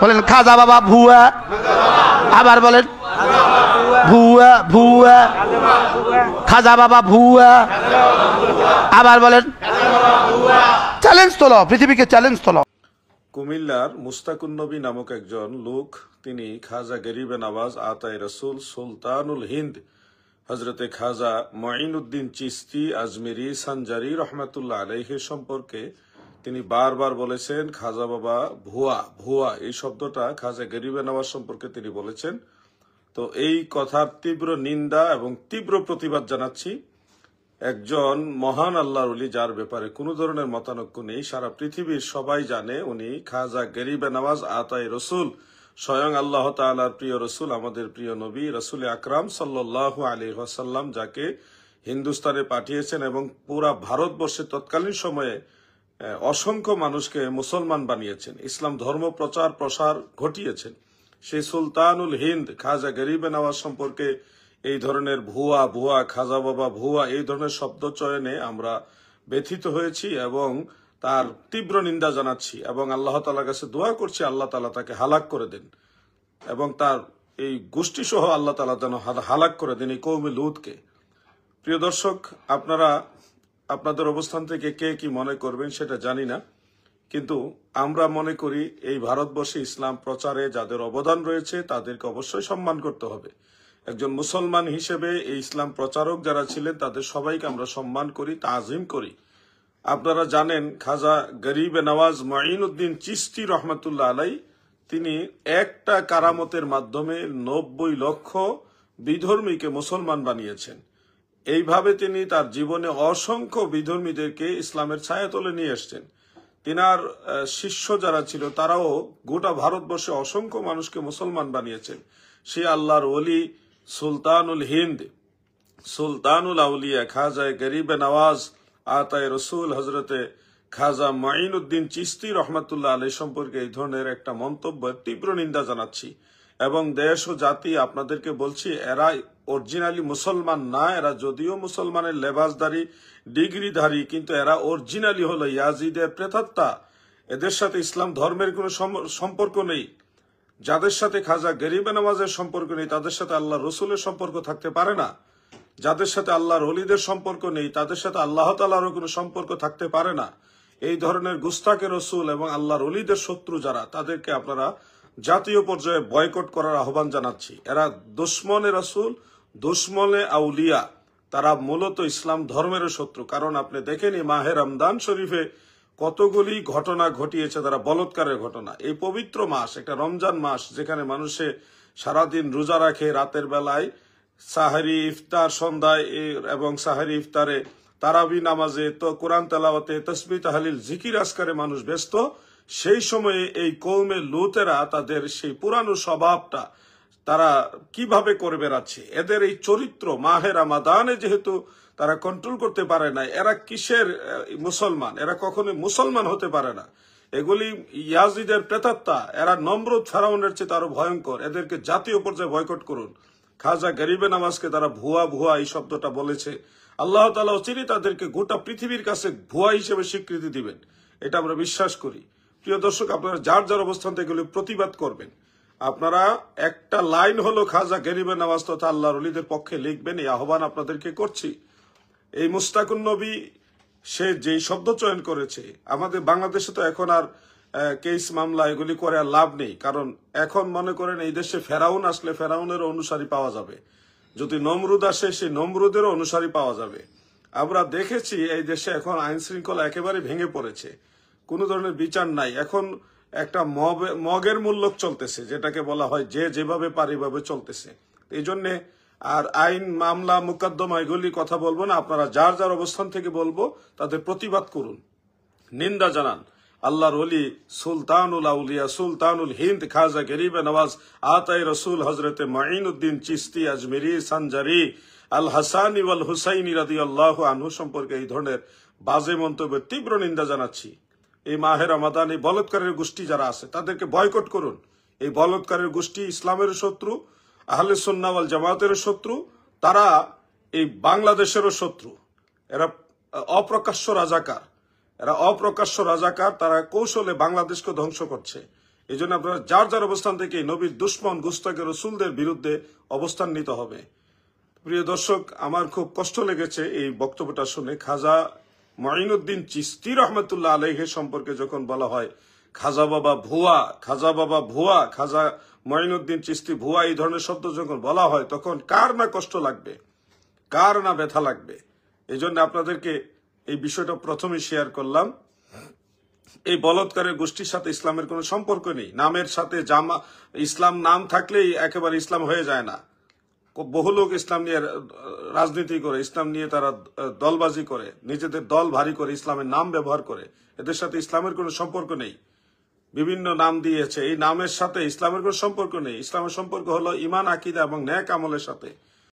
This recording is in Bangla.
বলেন খাজা বাবা ভুয়া, আবার বলেন ভুয়া ভুয়া, খাজা বাবা ভুয়া, আবার বলেন চ্যালেঞ্জ তোলো, পৃথিবীকে চ্যালেঞ্জ তোলো। কুমিল্লার মুস্তাকুন নবী নামক একজন লোক, তিনি খাজা গরিবে নওয়াজ আতায়ে রসুল সুলতানুল হিন্দ হজরতে খাজা মঈনুদ্দিন চিশতি আজমিরি সানজারি রহমাতুল্লাহ আলাইহির সম্পর্কে তিনি বারবার বলেছেন খাজা বাবা ভুয়া ভুয়া, এই শব্দটা খাজা গরিবে নওয়াজ সম্পর্কে তিনি বলেছেন। তো এই কথার তীব্র নিন্দা এবং তীব্র প্রতিবাদ জানাচ্ছি। একজন মহান আল্লাহর ওলি যার ব্যাপারে কোনো ধরনের মতানৈক্য নেই, সারা পৃথিবীর সবাই জানে উনি খাজা গরিবে নওয়াজ আতায়ে রসুল, স্বয়ং আল্লাহ তাআলার প্রিয় রসুল, আমাদের প্রিয় নবী রসুল আকরাম সাল্লাল্লাহু আলাইহি ওয়াসাল্লাম, যাকে হিন্দুস্তানে পাঠিয়েছেন এবং পুরা ভারতবর্ষে তৎকালীন সময়ে অসংখ্য মানুষকে মুসলমান বানিয়েছেন, ইসলাম ধর্ম প্রচার প্রসার ঘটিয়েছেন। সেই সুলতানুল হিন্দ খাজা গরিবে নওয়াজ সম্পর্কে এই ধরনের ভুয়া ভুয়া, খাজা বাবা ভুয়া, এই ধরনের শব্দ চয়নে আমরা ব্যথিত হয়েছি এবং তার তীব্র নিন্দা জানাচ্ছি এবং আল্লাহ তাআলার কাছে দোয়া করছি আল্লাহ তাআলা তাকে হালাক করে দেন এবং তার এই গোষ্ঠী সহ আল্লাহ তাআলা যেন হালাক করে দেন এই কওমে লুতকে। প্রিয় দর্শক, আপনারা আপনাদের অবস্থান থেকে কে কি মনে করবেন সেটা জানি না, কিন্তু আমরা মনে করি এই ভারতবর্ষে ইসলাম প্রচারে যাদের অবদান রয়েছে তাদেরকে অবশ্যই সম্মান করতে হবে। একজন মুসলমান হিসেবে এই ইসলাম প্রচারক যারা ছিলেন তাদের সবাইকে আমরা সম্মান করি, তাজিম করি। আপনারা জানেন খাজা গরিবে নওয়াজ মঈনুদ্দিন চিশতি রহমাতুল্লাহ আলাই, তিনি একটা কারামতের মাধ্যমে 90 লক্ষ বিধর্মীকে মুসলমান বানিয়েছেন। এইভাবে তিনি তার জীবনে অসংখ্য বিধর্মীদেরকে ইসলামের ছায়াতলে নিয়ে এসছেন। তিনার শিষ্য যারা ছিল তারাও গোটা ভারতবর্ষে অসংখ্য মানুষকে মুসলমান বানিয়েছেন। সে আল্লাহর ওলি সুলতানুল হিন্দ, সুলতানুল আউলিয়া খাজা গরিবে নওয়াজ আতায়ে রসুল হজরতে খাজা মঈনুদ্দিন চিশতি রহমাতুল্লাহ আলাইহি সম্পর্কে এই ধরনের একটা মন্তব্যের তীব্র নিন্দা জানাচ্ছি এবং দেশ ও জাতি আপনাদেরকে বলছি, এরা অরিজিনালি মুসলমান না। এরা যদিও মুসলমানের লেবাসধারী, ডিগ্রিধারী, কিন্তু এরা অরিজিনালি হলো ইয়াজিদের প্রেতাত্মা। এদের সাথে ইসলাম ধর্মের কোনো সম্পর্ক নেই। যাদের সাথে খাজা গরিবে নওয়াজের সম্পর্ক নেই তাদের সাথে আল্লাহ রসুলের সম্পর্ক থাকতে পারে না। যাদের সাথে আল্লাহর ওলিদের সম্পর্ক নেই তাদের সাথে আল্লাহ তাআলারও কোনো সম্পর্ক থাকতে পারে না। এই ধরনের গুস্তাকে রসুল এবং আল্লাহর ওলিদের শত্রু যারা, তাদেরকে আপনারা জাতীয় পর্যায়ে বয়কট করার আহ্বান জানাচ্ছি। এরা দুশমনে রসুল, দুশমনে আউলিয়া, তারা মূলত ইসলাম ধর্মের শত্রু। কারণ আপনি দেখেন মাহে রমজান শরীফে কতগুলি ঘটনা ঘটিয়েছে তারা, বলৎকারের ঘটনা। এই পবিত্র মাস, একটা রমজান মাস, যেখানে মানুষে সারাদিন রোজা রাখে, রাতের বেলায় সাহারি ইফতার সন্ধ্যায় এবং সাহারি ইফতারে তারাবি নামাজে, তো কোরআন তেলাওয়াতে, তসবিহ তাহলিল জিকির আজকারে মানুষ ব্যস্ত। সেই সময়ে এই কওমে লুতেরা তাদের সেই পুরানো স্বভাবটা তারা কিভাবে করে বেড়াচ্ছে, এদের এই চরিত্র মাহে রমাদানে যেহেতু তারা কন্ট্রোল করতে পারে না, এরা কিসের মুসলমান? এরা কখনোই মুসলমান হতে পারে না। এগুলি ইয়াজিদের প্রেতাত্মা, এরা নমরুদ ফেরাউনের চেয়ে আরো ভয়ঙ্কর। এদেরকে জাতীয় পর্যায়ে বয়কট করুন। খাজা গরিবে নওয়াজকে তারা ভুয়া ভুয়া এই শব্দটা বলেছে, আল্লাহ তাআলা চিনি তাদেরকে গোটা পৃথিবীর কাছে ভুয়া হিসেবে স্বীকৃতি দিবেন, এটা আমরা বিশ্বাস করি। প্রিয় দর্শক, আপনারা যার যার অবস্থান থেকে প্রতিবাদ করবেন। আপনারা একটা লাইন হলো খাজা গরিবে নওয়াজ তথা আল্লাহর ওলিদের পক্ষে লিখবেন, এই আহ্বান আপনাদেরকে করছি। এই মুস্তাকুন নবী সে যেই শব্দ চয়ন করেছে, আমাদের বাংলাদেশে তো এখন আর কেস মামলা এগুলি করে আর লাভ নেই। কারণ এখন মনে করেন এই দেশে ফেরাউন আসলে ফেরাউনেরও অনুসারী পাওয়া যাবে, যদি নমরুদ আসে সেই নমরুদেরও অনুসারী পাওয়া যাবে। আমরা দেখেছি এই দেশে এখন আইন শৃঙ্খলা একেবারে ভেঙে পড়েছে, কোনো ধরনের বিচার নাই। এখন একটা মগের মূল্য চলতেছে, যেটাকে বলা হয় যে যেভাবে পারে এভাবে চলতেছে। এই জন্যে আর আইন মামলা মুকদ্দমা এগুলি কথা বলবো না, আপনারা যার যার অবস্থান থেকে বলবো তাদের প্রতিবাদ করুন, নিন্দা জানান। আল্লাহর ওলি সুলতানুল আউলিয়া সুলতানুল হিন্দ খাজা গরিবে নওয়াজ আতায়ে রসুল হজরতে মঈনুদ্দিন চিশতি আজমিরি সানজারি আল হাসানি ওয়াল হুসাইনি রাদিয়াল্লাহু আনহু সম্পর্কে এই ধরনের বাজে মন্তব্যের তীব্র নিন্দা জানাচ্ছি। এই মাহে রমাদান এই বলৎকারের গোষ্ঠী যারা আছে তাদেরকে বয়কট করুন। এই বলৎকারের গোষ্ঠী ইসলামের শত্রু, আহলে সুন্নাহ ওয়াল জামাতের শত্রু, তারা এই বাংলাদেশেরও শত্রু। এরা অপ্রকাশ্য রাজাকার, তারা কৌশলে বাংলাদেশকে ধ্বংস করছে। এই জন্য আপনারা যার যার অবস্থান থেকে নবীর দুশ্মন গুস্তাকে রসুলদের বিরুদ্ধে অবস্থান নিতে হবে। প্রিয় দর্শক, আমার খুব কষ্ট লেগেছে এই বক্তব্যটা শুনে। খাজা মঈনুদ্দিন চিশতি রহমতুল্লাহ আলাইহি সম্পর্কে যখন বলা হয় খাজা বাবা ভুয়া, খাজা বাবা ভুয়া, খাজা মঈনুদ্দিন চিশতি ভুয়া, এই ধরনের শব্দ যখন বলা হয় তখন কার না কষ্ট লাগবে, কার না ব্যথা লাগবে। এই জন্য আপনাদেরকে এই বিষয়টা প্রথমে শেয়ার করলাম। এই বলৎকারের গোষ্ঠীর সাথে ইসলামের কোনো সম্পর্ক নেই। নামের সাথে জামা ইসলাম নাম থাকলেই একেবারে ইসলাম হয়ে যায় না। বহু লোক ইসলাম নিয়ে রাজনীতি করে, ইসলাম নিয়ে তারা দলবাজি করে, নিজেদের দল ভারী করে ইসলামের নাম ব্যবহার করে। এদের সাথে ইসলামের কোনো সম্পর্ক নেই। বিভিন্ন নাম দিয়েছে, এই নামের সাথে ইসলামের কোনো সম্পর্ক নেই। ইসলামের সম্পর্ক হলো ইমান, আকীদা এবং নেক আমলের সাথে।